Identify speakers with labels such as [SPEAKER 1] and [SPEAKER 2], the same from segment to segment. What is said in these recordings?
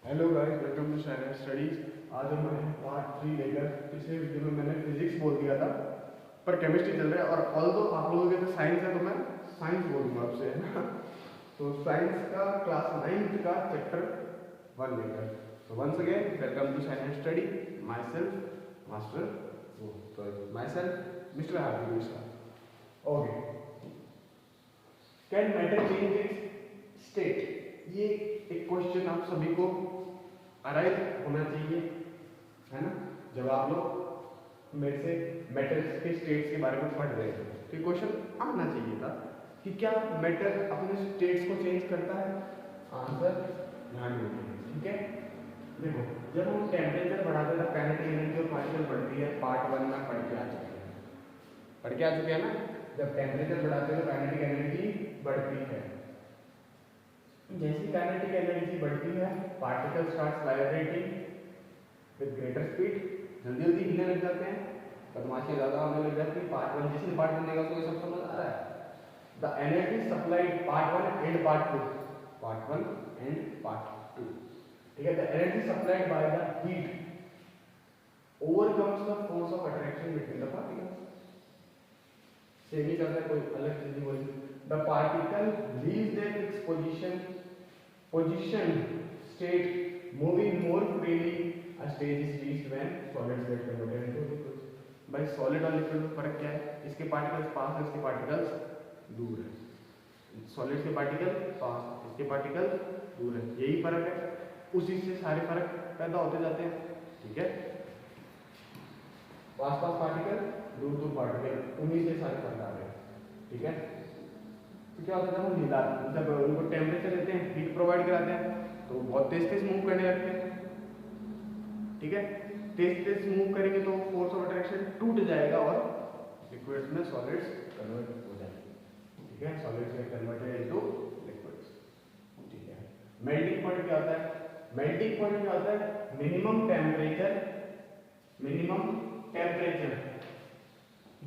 [SPEAKER 1] Hello guys, welcome to Shaira studies. आज हम part 3 लेकर, पिछले वीडियो में मैंने फिजिक्स बोल दिया था पर केमिस्ट्री चल रहा है। और ऑल दो आप लोगों के तो साइंस है तो मैं साइंस बोलूँगा आपसे, है ना। तो साइंस का क्लास 9th का चैप्टर 1 लेकर। तो once again welcome to Shaira study. Myself mister Hardik Mishra. Okay, can matter change its state? ये एक क्वेश्चन आप सभी को अराइव होना चाहिए, है ना। जब आप लोग मेरे से मेटल्स के स्टेट्स के बारे में पढ़ रहे थे तो क्वेश्चन आना चाहिए था कि क्या मेटल अपने स्टेट्स को चेंज करता है। आंसर ध्यान रखिए, ठीक है। देखो, जब हम टेम्परेचर बढ़ाते हैं काइनेटिक एनर्जी और पार्टिकल बढ़ती है। पार्ट 1 में पढ़ के आ चुके हैं ना। जब टेम्परेचर बढ़ाते हैं तो काइनेटिक एनर्जी बढ़ती है। जैसी काइनेटिक एनर्जी बढ़ती है, particle starts vibrating with greater speed, जल्दी जल्दी हिलने लग जाते हैं, बदमाशी ज्यादा होने लग जाती है। पार्ट 1 जिसने पार्ट 1 देखा उसको ये सब समझ आ रहा है। The energy supplied part 1 and part 2, part 1 and part 2, ठीक है। The energy supplied by the heat overcomes the force of attraction between the particles. Same ही करता है, कोई अलग चीज नहीं बोली। The particle leaves their fix position state, moving more freely. A stage is reached when solids get converted into liquids. भाई solid और लिक्विड में फर्क क्या है? इसके पार्टिकल्स पास है, इसके पार्टिकल्स दूर है। सॉलिड के पार्टिकल पास, इसके पार्टिकल दूर है, यही फर्क है। उसी से सारे फर्क पैदा होते जाते हैं, ठीक है। पास पास पार्टिकल, दूर दूर पार्टिकल, उन्हीं से सारे फर्क आ रहे हैं, ठीक है। तो क्या होता है, हम हिला जब उनको टेम्परेचर देते हैं, हीट प्रोवाइड कराते हैं तो बहुत तेज तेज मूव करने लगते हैं, ठीक है। तेज तेज मूव करेंगे तो फोर्स ऑफ अट्रैक्शन टूट जाएगा और लिक्विड्स में सॉलिड्स कन्वर्ट हो जाएंगे, ठीक है। सॉलिड्स में कन्वर्टेड इनटू लिक्विड्स, ठीक है। मेल्टिंग पॉइंट क्या होता है? मेल्टिंग पॉइंट क्या होता है? मिनिमम टेम्परेचर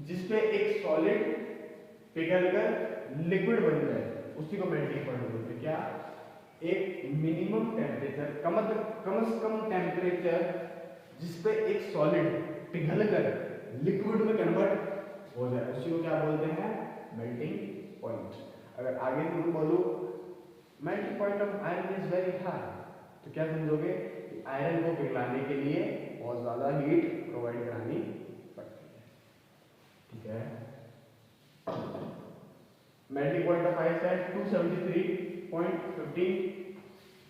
[SPEAKER 1] जिसपे एक सॉलिड पिघलकर लिक्विड बन जाए, उसी को मेल्टिंग पॉइंट बोलते हैं। क्या? एक मिनिमम टेम्परेचर, कम से कम टेम्परेचर जिसपे एक सॉलिड पिघलकर लिक्विड में कन्वर्ट हो जाए, उसी को क्या बोलते हैं? Melting point. अगर आगे मैं बोलूं melting point of iron is very high, तो क्या समझोगे? आयरन को पिघलाने के लिए बहुत ज्यादा हीट प्रोवाइड करानी पड़ती है, ठीक है। मेल्टिंग पॉइंट ऑफ आइस है 273.15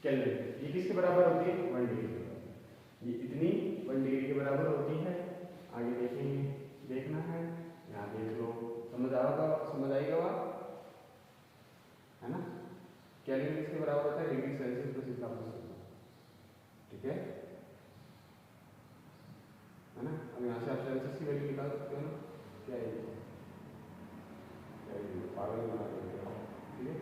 [SPEAKER 1] केल्विन। ये किसके बराबर होती है? 1 डिग्री के बराबर। ये इतनी 1 डिग्री के बराबर होती है। आगे देखेंगे, देखना है, यहाँ देख लो, समझ आएगा वहाँ, है ना। केल्विन किसके बराबर होता है? डिग्री सेल्सियस प्लस इसका प्लस, ठीक है ना। अब यहाँ से आप सेल्सियस की वैल्यू निकाल सकते हो ना। क्या है पागल बना देगा, ठीक है।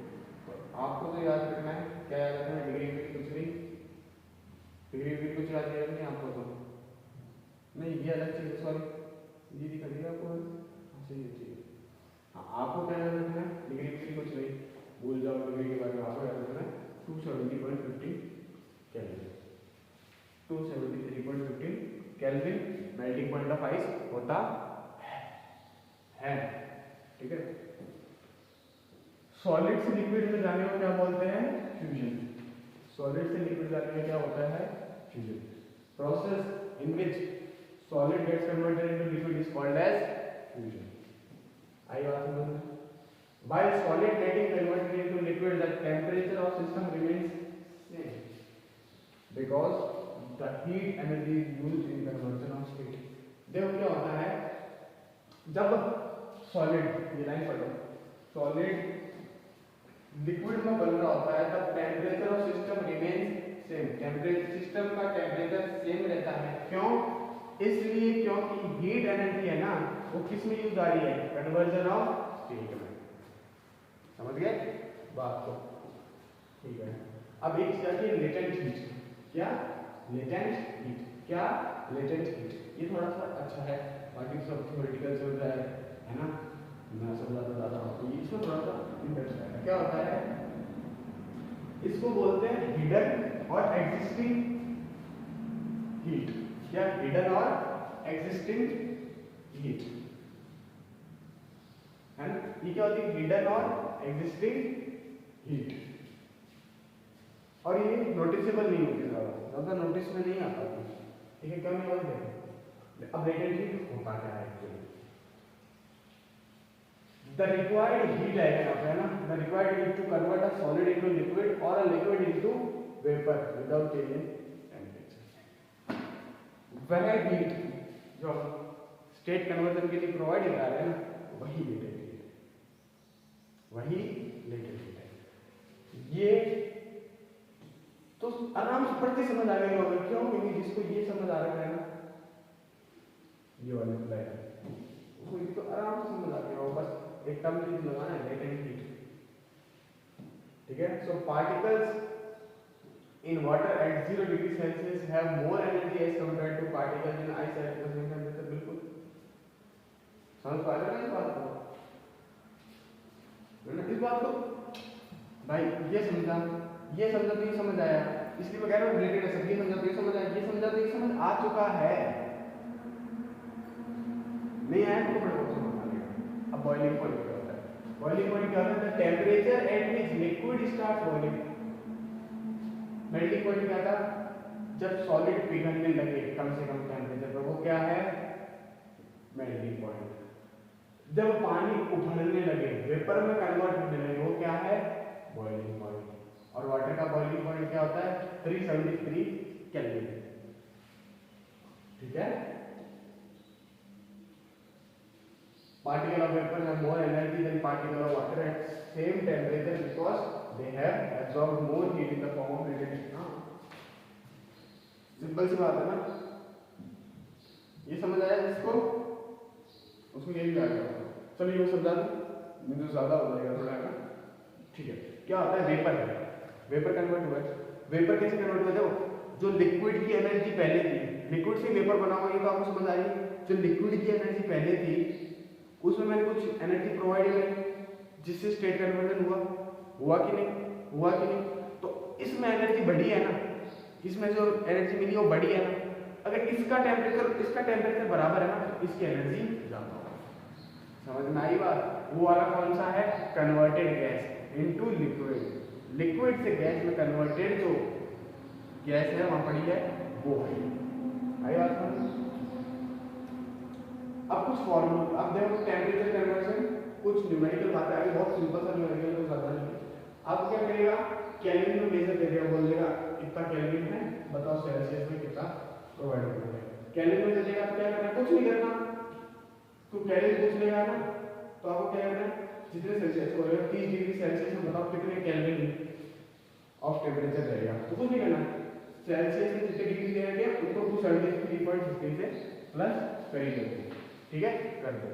[SPEAKER 1] तो आपको तो याद रखना है, क्या याद रखना है? डिग्री में कुछ नहीं, डिग्री में कुछ याद नहीं रखनी आपको तो नहीं, ये अलग चीज़ है। सॉरी, ये दिखा दिया आपको, अच्छा ये ठीक है। हाँ, आपको क्या याद रखना है? डिग्री में कुछ नहीं, भूल जाओ डिग्री के बारे में। आपको याद रखना है 270.15 kelvin, 273.15 kelvin melting point of ice होता है, ठीक है। सॉलिड से लिक्विड में जाने को क्या बोलते हैं? फ्यूजन। सॉलिड से लिक्विड जाने में क्या होता है? Fusion. Process in which solid gets converted into liquid is called as fusion. आई बात समझ में? While solid getting converted into liquid the temperature of system remains same because the heat energy is used in conversion of heat. देखो क्या होता है, जब solid, ये लाइन पढ़ो, सॉलिड लिक्विड में बन रहा होता है तब temperature of system remains same. Temperature system का टेम्परेचर सेम रहता है। क्यों? इसलिए क्योंकि हीट एनर्जी है ना, वो किस में यूज आ रही है? कन्वर्जन ऑफ स्टेट में। समझ गए बात को? ठीक है। अब एक चीज आती है लेटेंट हीट। क्या? Latent heat. क्या? Latent heat. ये थोड़ा सा अच्छा है, बाकी सब थ्योरेटिकल चल रहा है ना, मैं समझाता जाता हूँ। इसमें थोड़ा सा इंटरेस्ट है। क्या होता है? इसको बोलते हैं हिडन और एग्जिस्टिंग हीट, या हिडन और एग्जिस्टिंग हीट है ना। ये क्या होती है, हिडन और एग्जिस्टिंग हीट, और ये नोटिसेबल नहीं होती, ज्यादा नोटिस में नहीं आता, ठीक है, क्या नहीं होते। अब लेटेंट हीट होता क्या है एक्चुअली, द रिक्वायर्ड हीट है यहाँ पे, है ना, the required heat to convert a solid into liquid और a liquid into vapour without changing temperature. वह हीट जो स्टेट कन्वर्जन के लिए प्रोवाइड करा रहे हैं ना, वही लेटेंट हीट है, वही लेटेंट हीट है। ये तो आराम से पढ़ते समझ आ गया होगा, क्यों, क्योंकि जिसको ये समझ आ रहा है ना, ये वाले लाइन उसको ये तो आराम से समझ आ गया होगा, बस एक टर्म चीज लगाना है, लेटेंट हीट, ठीक है। सो particles in water at 0 degree Celsius have more energy as compared to particles in ice at the same temperature। बिल्कुल समझ पा रहे हैं इस बात को, इस बात को भाई ये समझा तो ये समझ आया, इसलिए मैं कह रहा हूँ रिलेटेड है, सब ये समझा तो ये समझ आया, ये समझा तो ये समझ आ चुका है, नहीं आया तो बड़ा समझ आ गया। अब बॉइलिंग पॉइंट क्या होता है, बॉइलिंग पॉइंट क्या होता है, temperature at which liquid start boiling. Melting point क्या था, जब सॉलिड पिघलने लगे कम से कम टेम्परेचर पर, वो क्या है, मेल्टिंग पॉइंट। जब पानी उबलने लगे, वेपर में कन्वर्ट होने लगे, वो क्या है, बॉइलिंग पॉइंट। और वाटर का बॉइलिंग पॉइंट क्या होता है, 373 केल्विन, ठीक है। Particle of vapor have more energy than particle of water at same temperature because they have absorbed more heat in the form of latent heat। Simple सी बात है ना, ये समझ आया जिसको, उसको ये भी आ गया। चलिए ये समझा दूं, नहीं तो ज्यादा हो जाएगा थोड़ा ना, ठीक है। क्या होता है, वेपर है, वेपर कन्वर्ट हुआ है, वेपर कैसे कन्वर्ट हुआ, देखो जो लिक्विड की एनर्जी पहले थी, लिक्विड से वेपर बना हुआ, ये तो आपको समझ आई, जो लिक्विड की एनर्जी पहले थी उसमें मैंने कुछ एनर्जी प्रोवाइड करी, जिससे स्टेट कन्वर्जन हुआ कि नहीं, तो इसमें एनर्जी बढ़ी है ना, इसमें जो एनर्जी मिली वो बढ़ी है ना। अगर इसका टेम्परेचर बराबर है ना, तो इसकी एनर्जी ज्यादा होगी। समझ में आई बात, वो वाला कौन सा है, converted gas into liquid, liquid से गैस में कन्वर्टेड जो गैस है वहां पड़ी है, वो है, आई बात समझ। अब कुछ फॉर्मूला, अब देखो टेम्परेचर कन्वर्जन, कुछ न्यूमेरिकल बात है, बहुत सिंपल सा न्यूमेरिकल, तो ज्यादा नहीं। अब क्या करेगा, केल्विन में मेजर कर देगा, बोल देगा कितना केल्विन है, बताओ सेल्सियस में कितना प्रोवाइड करना है। केल्विन में चलेगा तो क्या करना है, कुछ नहीं करना, तो केल्विन पूछ लेगा ना, तो आपको क्या करना है, जितने सेल्सियस हो रहे हो 30 डिग्री सेल्सियस में बताओ कितने केल्विन ऑफ टेम्परेचर रहेगा, तो कुछ नहीं करना, सेल्सियस में जितने डिग्री दे रहे हैं उसको 273.15 से प्लस कर ही दो, ठीक है, कर दो।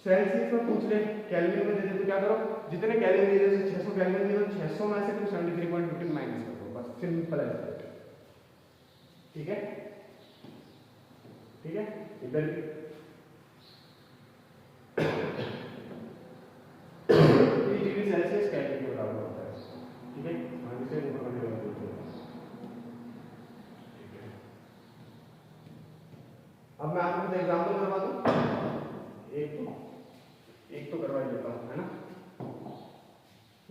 [SPEAKER 1] सेल्सियस में पूछ ले, केल्विन में दे दे तो क्या करो, जितने केल्विन दिए जैसे 600 केल्विन दिए तो 600 में से 273.15 माइनस कर दो, बस सिंपल है, ठीक है, ठीक है। इधर 30 डिग्री सेल्सियस केल्विन के बराबर होता है, ठीक है, मान से ऊपर वाले वाला बोलते हैं, ठीक है। अब मैं आपको एग्जांपल करवा दूं, एक तो करवा ही देता हूं, है ना।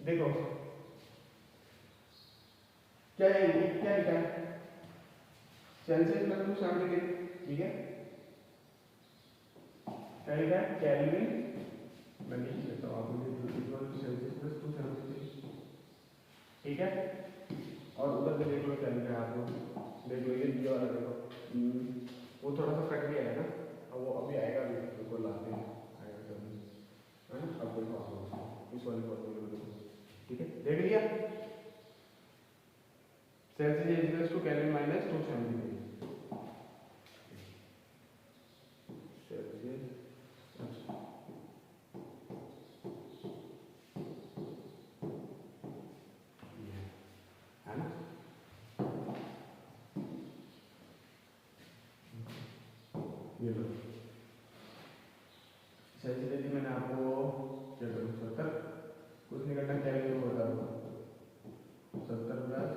[SPEAKER 1] देखो क्या है, क्या लिखा है, सेल्सियस प्लस 273, ठीक है, क्या लिखा है, केल्विन, मैं लिख देता हूं आपको, सेल्सियस प्लस 273, ठीक है। और उधर पे देख लो क्या लिखा है, आपको देख लो, ये वाला देखो, वो थोड़ा सा कट गया है ना, अब वो अभी आएगा, अभी बिल्कुल लाते हैं, आएगा कभी, है ना। अब देखो आप इस वाले फॉर्मूले को, ठीक है, देख लिया, celsius equals to kelvin minus 273, celsius है ना। ये लो सेल्सियस मैंने आपको क्या करूँ, 70, कुछ नहीं करना, केल्विन को बता दो, 70 प्लस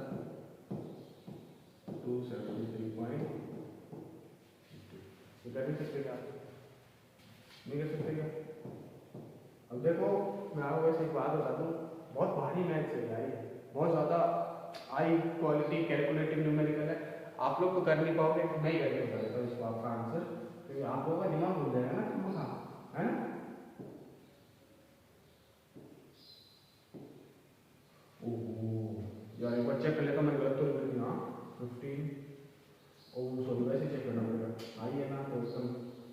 [SPEAKER 1] बता दूं, बहुत भारी मैथ्स है यार ये, बहुत ज़्यादा हाई क्वालिटी कैलकुलेटिव न्यूमेरिकल है। आप लोग तो कर नहीं पाओगे, मैं ही करके बता देता हूँ इसको आपका आंसर, क्योंकि आप लोगों का दिमाग हो जाएगा ना थोड़ा, है ना। ओहो यार एक बार चेक कर लेता, मैं गलत तो नहीं लिखी। हाँ 15, ओह सॉरी, वैसे चेक करना पड़ेगा, आइए ना तो सब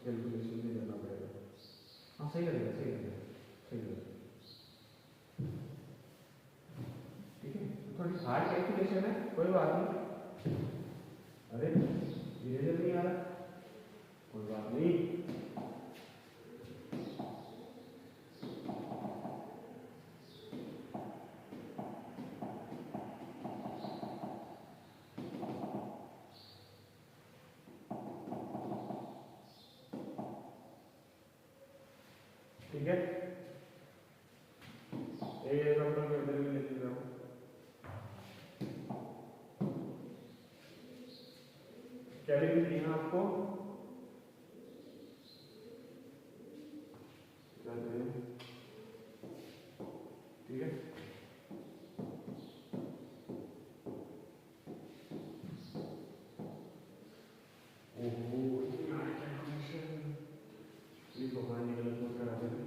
[SPEAKER 1] कैलकुलेशन नहीं करना पड़ेगा। हाँ सही लगेगा, सही लगेगा, सही लगेगा, ठीक है। थोड़ी हार्ड कैलकुलेशन है, कोई बात नहीं। अरे इरेजर नहीं आ रहा, कोई बात नहीं। ठीक है, ये नंबर के अंदर भी लिख रहा हूँ। क्या लिख दिया आपको, ठीक है। ओहो इतनी हार्ड कैलकुलेशन, प्लीज भगवान ने गलत मत करा देना।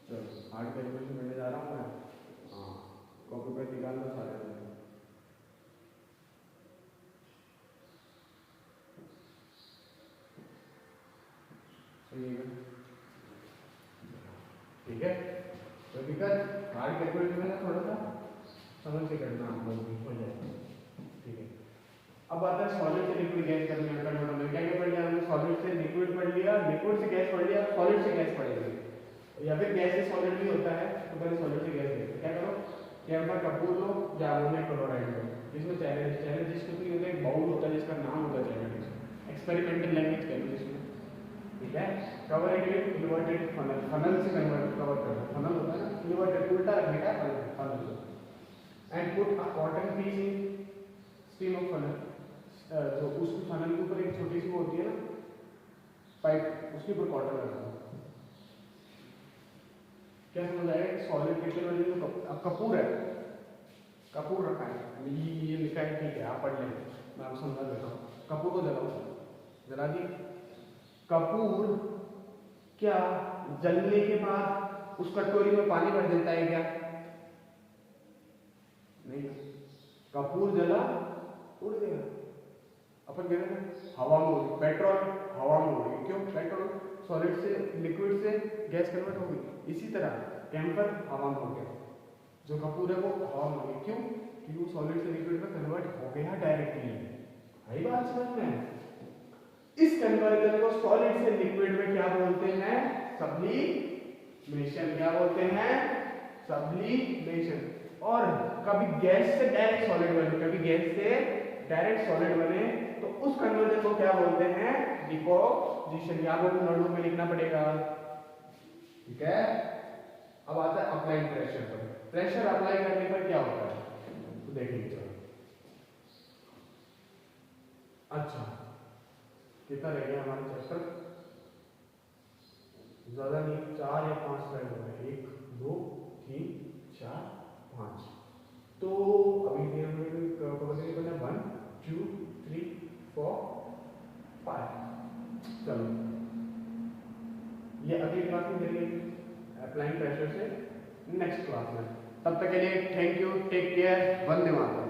[SPEAKER 1] चलो हार्ड कैलकुलेशन करने जा रहा हूँ मैं। हाँ कॉपी पर निकालना सारे में। सही है, ठीक है। तो दिक्कत हार्ड कैलकुलेशन में ना थोड़ा सा समझ के करना आप लोग भी हो जाए, ठीक है। अब आता है सॉलिड से लिक्विड गैस करने का कन्वर्ट होने, क्या क्या पढ़ लिया हमने, सॉलिड से लिक्विड पढ़ लिया, लिक्विड से गैस पढ़ लिया, सॉलिड से गैस पढ़ेंगे, या फिर गैस से सॉलिड भी होता है, तो पहले सॉलिड से गैस देखते। क्या करो, कैंपर कपूर लो या अमोनियम क्लोराइड लो, जिसमें चैलेंज जिसको भी होता है, एक बाउल होता है जिसका नाम होता है चैलेंज, एक्सपेरिमेंटल लैंग्वेज कह लो जिसमें, ठीक है। Cover it with inverted funnel, funnel से कन्वर्ट कवर करना, फनल होता है ना इन्वर्टेड, उल्टा रखने का funnel, and put a cotton piece in steam of funnel, तो उस फनल के ऊपर एक छोटी सी वो होती है ना पाइप, उसके ऊपर कॉटन रखा है। क्या समझ आएगा कि सॉलिड लिक्विड वाले जो कपूर है, कपूर रखा है, ये लिखा है, ठीक है आप पढ़ लेंगे, मैं आपको समझा देता हूँ। कपूर को जलाओ, जला दी। कपूर क्या जलने के बाद उस कटोरी में पानी भर देता है क्या? नहीं, कपूर जला उड़ गया, अपन कह रहे हैं हवा में उड़ी, पेट्रोल हवा में उड़ी, क्यों? पेट्रोल सॉलिड से लिक्विड से गैस कन्वर्ट हो गई। इसी तरह कैंपर हवा में हो गया, जो कपूर है वो हवा में हो गया, क्यों? क्योंकि वो सॉलिड से लिक्विड में कन्वर्ट हो गया डायरेक्टली। यही बात समझ में। इस कन्वर्जन को सॉलिड से लिक्विड में क्या बोलते हैं? सब्लिमेशन। क्या बोलते हैं? सब्लिमेशन। और कभी गैस से डायरेक्ट सॉलिड बने, कभी गैस से डायरेक्ट सॉलिड बने, तो उस कन्वर्जन को क्या बोलते हैं? डिकॉम्पोजिशन। क्या बोलते हैं? नोटबुक में लिखना पड़ेगा, ठीक है। अब आता है अप्लाइड प्रेशर पर। प्रेशर अप्लाई करने पर क्या होता है तो देखेंगे। चलो अच्छा, कितना रह गया हमारा चैप्टर? ज्यादा नहीं, 4 या 5 स्लाइड हो गए, 1 2 3 4 5। तो अभी हमें कवर करना 1 2 3 4 5। चलो ये अगली क्लास में करेंगे, अप्लाइंग प्रेशर से नेक्स्ट क्लास में। तब तक के लिए thank you, take care, Vande Mataram.